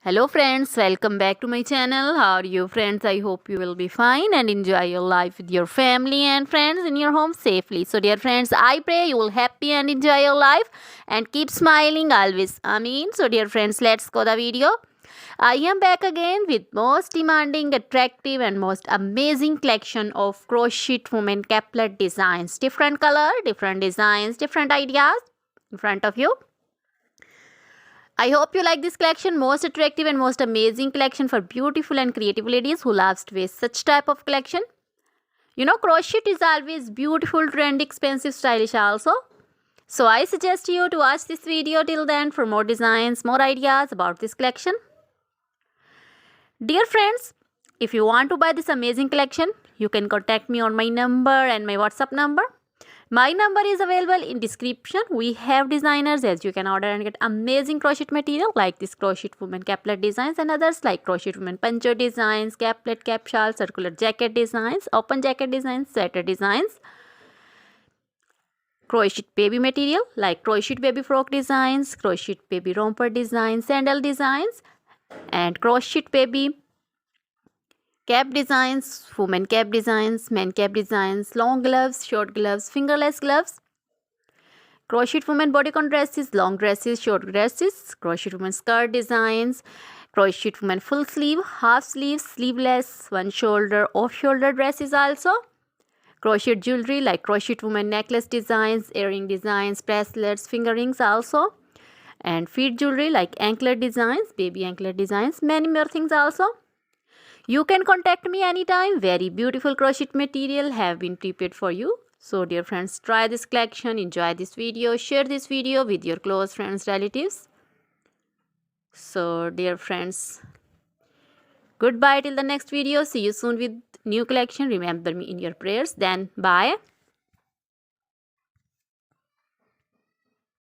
Hello friends, welcome back to my channel. How are you friends? I hope you will be fine and enjoy your life with your family and friends in your home safely. So dear friends, I pray you will happy and enjoy your life and keep smiling always. Amen. So dear friends, let's go the video. I am back again with most demanding, attractive and most amazing collection of crochet women caplet designs. Different color, different designs, different ideas in front of you. I hope you like this collection. Most attractive and most amazing collection for beautiful and creative ladies who loves to wear such type of collection. You know, crochet is always beautiful, trendy, expensive, stylish also. So I suggest you to watch this video till then for more designs, more ideas about this collection. Dear friends, if you want to buy this amazing collection, you can contact me on my number and my WhatsApp number. My number is available in description. We have designers as you can order and get amazing crochet material like this crochet woman caplet designs and others like crochet woman poncho designs, caplet, cap shawl, circular jacket designs, open jacket designs, sweater designs, crochet baby material like crochet baby frock designs, crochet baby romper designs, sandal designs and crochet baby cap designs, women cap designs, men cap designs, long gloves, short gloves, fingerless gloves, crochet women bodycon dresses, long dresses, short dresses, crochet women skirt designs, crochet women full sleeve, half sleeves, sleeveless, one shoulder, off shoulder dresses also, crochet jewelry like crochet women necklace designs, earring designs, bracelets, finger rings also, and feet jewelry like anklet designs, baby anklet designs, many more things also. You can contact me anytime. Very beautiful crochet material have been prepared for you. So dear friends, try this collection, enjoy this video, share this video with your close friends, relatives. So dear friends, goodbye till the next video. See you soon with new collection. Remember me in your prayers. Then bye.